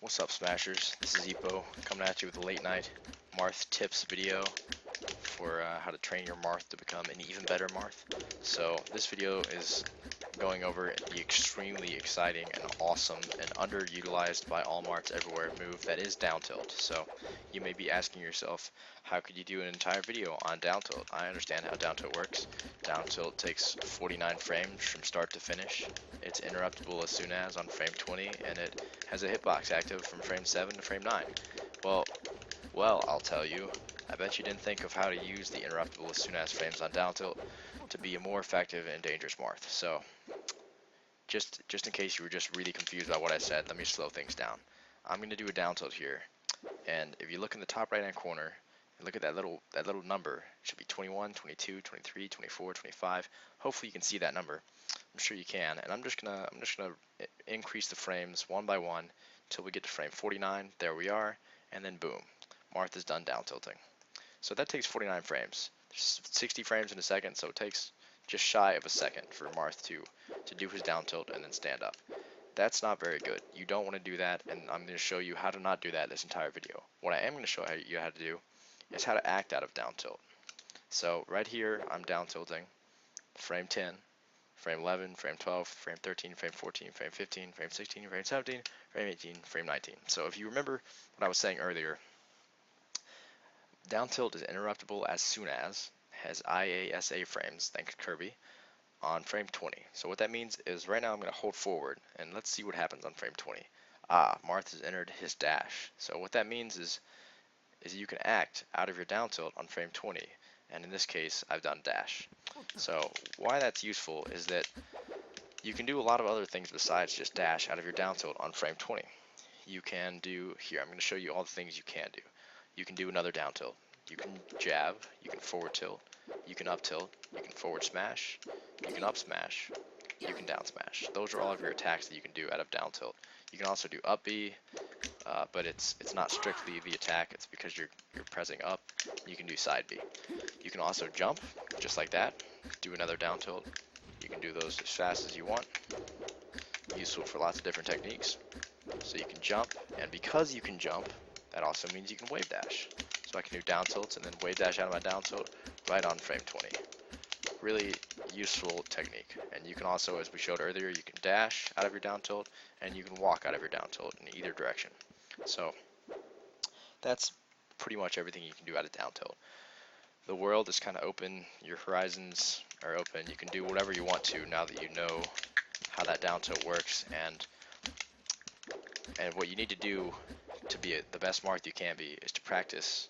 What's up, Smashers? This is Ippo coming at you with a late night Marth tips video for how to train your Marth to become an even better Marth. So this video is going over the extremely exciting and awesome and underutilized by all Marths everywhere move that is down tilt. So you may be asking yourself, how could you do an entire video on down tilt? I understand how down tilt works. Down tilt takes 49 frames from start to finish. It's interruptible as soon as on frame 20, and it has a hitbox active from frame 7 to frame 9. Well, I'll tell you, I bet you didn't think of how to use the interruptible as soon as frames on down tilt to be a more effective and dangerous Marth. So, just in case you were just really confused about what I said, let me slow things down. I'm going to do a down tilt here, and if you look in the top right hand corner and look at that little number, it should be 21, 22, 23, 24, 25. Hopefully you can see that number. I'm sure you can, and I'm just gonna increase the frames one by one until we get to frame 49. There we are, and then boom, Marth is done down tilting. So that takes 49 frames. There's 60 frames in a second, so it takes just shy of a second for Marth to do his down tilt and then stand up. That's not very good. You don't want to do that, and I'm going to show you how to not do that this entire video. What I am going to show you how to do is how to act out of down tilt. So right here, I'm down tilting, frame 10, frame 11, frame 12, frame 13, frame 14, frame 15, frame 16, frame 17, frame 18, frame 19. So if you remember what I was saying earlier, down tilt is interruptible as soon as has IASA frames, thanks Kirby, on frame 20. So what that means is right now I'm going to hold forward, and let's see what happens on frame 20. Marth has entered his dash. So what that means is you can act out of your down tilt on frame 20, and in this case I've done dash. So why that's useful is that you can do a lot of other things besides just dash out of your down tilt on frame 20. You can do, here I'm going to show you all the things you can do. You can do another down tilt. You can jab, you can forward tilt, you can up tilt, you can forward smash, you can up smash, you can down smash. Those are all of your attacks that you can do out of down tilt. You can also do up B, but it's not strictly the attack, it's because you're pressing up. You can do side B. You can also jump, just like that, do another down tilt. You can do those as fast as you want. Useful for lots of different techniques. So you can jump, and because you can jump, that also means you can wave dash. So I can do down tilts and then wave dash out of my down tilt right on frame 20. Really useful technique. And you can also, as we showed earlier, you can dash out of your down tilt and you can walk out of your down tilt in either direction. So that's pretty much everything you can do out of down tilt. The world is kind of open, your horizons are open, you can do whatever you want to now that you know how that down tilt works, and what you need to do to be the best Marth you can be is to practice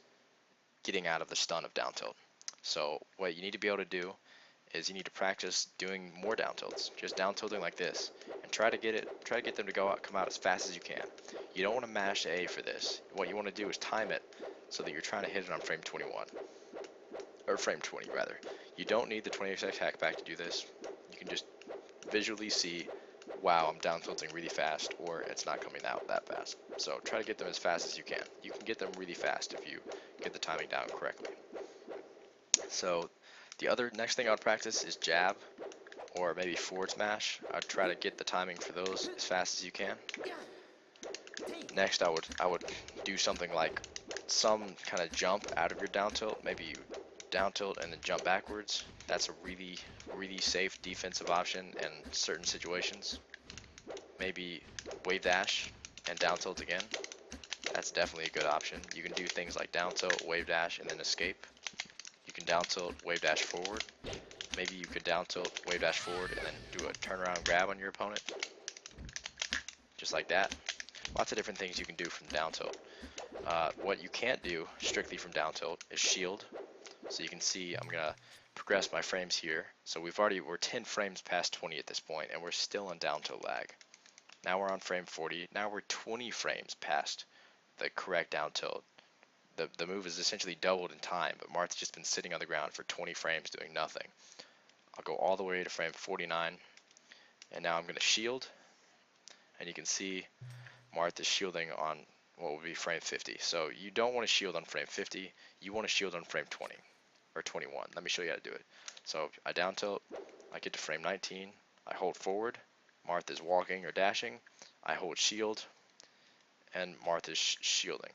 getting out of the stun of down tilt. So what you need to be able to do is you need to practice doing more down tilts, just down tilting like this, and try to get them to come out as fast as you can. You don't want to mash A for this. What you want to do is time it so that you're trying to hit it on frame 21, or frame 20 rather. You don't need the 20x hackback to do this. You can just visually see, wow, I'm down tilting really fast, or it's not coming out that fast. So try to get them as fast as you can. You can get them really fast if you get the timing down correctly. So the next thing I would practice is jab, or maybe forward smash. I'd try to get the timing for those as fast as you can. Next I would do something like some kind of jump out of your down tilt, maybe you down tilt and then jump backwards. That's a really safe defensive option in certain situations. Maybe wave dash and down tilt again. That's definitely a good option. You can do things like down tilt, wave dash, and then escape. You can down tilt, wave dash forward. Maybe you could down tilt, wave dash forward, and then do a turnaround grab on your opponent. Just like that. Lots of different things you can do from down tilt. What you can't do strictly from down tilt is shield. So you can see I'm gonna progress my frames here. So we're 10 frames past 20 at this point, and we're still on down tilt lag. Now we're on frame 40. Now we're 20 frames past the correct down tilt. The move is essentially doubled in time, but Marth's just been sitting on the ground for 20 frames doing nothing. I'll go all the way to frame 49, and now I'm going to shield, and you can see Marth is shielding on what would be frame 50. So you don't want to shield on frame 50, you want to shield on frame 20, or 21. Let me show you how to do it. So I down tilt, I get to frame 19, I hold forward, Marth is walking or dashing, I hold shield, and Marth is shielding.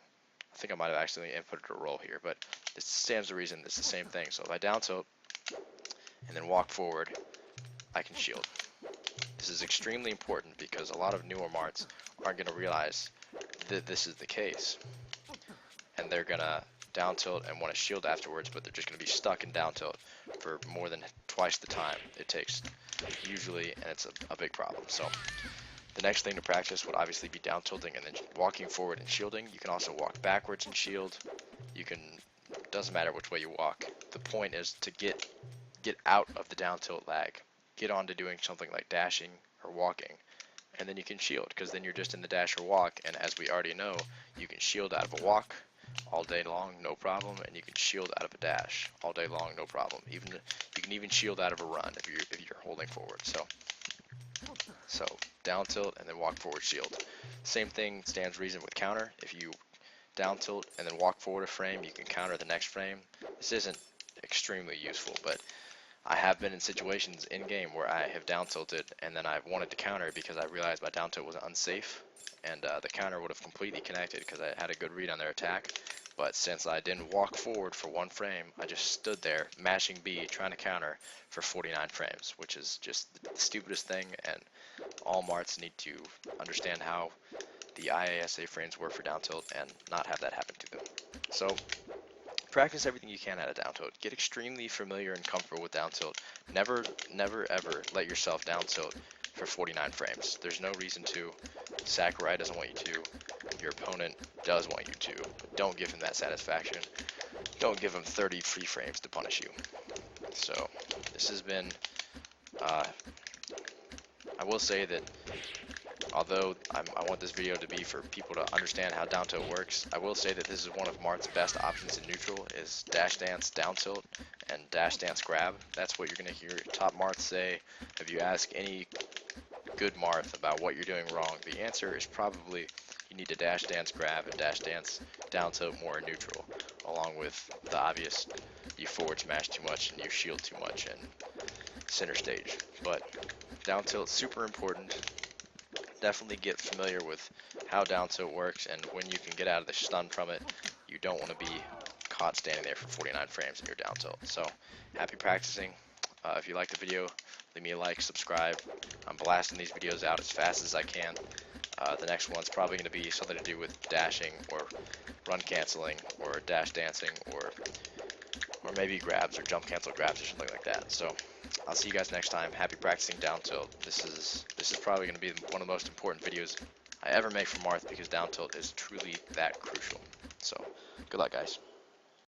I think I might have accidentally inputted a roll here, but this stands to reason it's the same thing. So if I down tilt and then walk forward, I can shield. This is extremely important because a lot of newer Marths aren't going to realize that this is the case, and they're going to down tilt and want to shield afterwards, but they're just going to be stuck in down tilt for more than twice the time it takes usually, and it's a big problem. So the next thing to practice would obviously be down tilting and then walking forward and shielding. You can also walk backwards and shield. You can, doesn't matter which way you walk. The point is to get out of the down tilt lag. Get on to doing something like dashing or walking, and then you can shield, because then you're just in the dash or walk, and as we already know, you can shield out of a walk all day long, no problem, and you can shield out of a dash all day long, no problem. Even you can even shield out of a run if you're holding forward. So down tilt and then walk forward, shield. Same thing stands reason with counter. If you down tilt and then walk forward a frame, you can counter the next frame. This isn't extremely useful, but I have been in situations in game where I have down tilted and then I've wanted to counter because I realized my down tilt was unsafe, and the counter would have completely connected because I had a good read on their attack. But since I didn't walk forward for one frame, I just stood there mashing B trying to counter for 49 frames, which is just the stupidest thing, and all Marths need to understand how the IASA frames work for down tilt and not have that happen to them. So practice everything you can out of down tilt. Get extremely familiar and comfortable with down tilt. Never ever let yourself down tilt for 49 frames. There's no reason to. Sakurai doesn't want you to. Your opponent does want you to. But don't give him that satisfaction. Don't give him 30 free frames to punish you. So this has been, I will say that although I want this video to be for people to understand how down tilt works, I will say that this is one of Marth's best options in neutral, is dash dance down tilt and dash dance grab. That's what you're going to hear top Marth say. If you ask any good Marth about what you're doing wrong, the answer is probably you need to dash dance grab and dash dance down tilt more in neutral, along with the obvious you forward smash too much and you shield too much and center stage. But down tilt super important. Definitely get familiar with how down tilt works and when you can get out of the stun from it. You don't want to be caught standing there for 49 frames in your down tilt. So happy practicing. If you like the video, leave me a like, subscribe. I'm blasting these videos out as fast as I can. The next one's probably going to be something to do with dashing or run canceling or dash dancing or maybe grabs or jump cancel grabs or something like that. So I'll see you guys next time. Happy practicing down tilt. This is probably going to be one of the most important videos I ever make for Marth because down tilt is truly that crucial. So good luck, guys.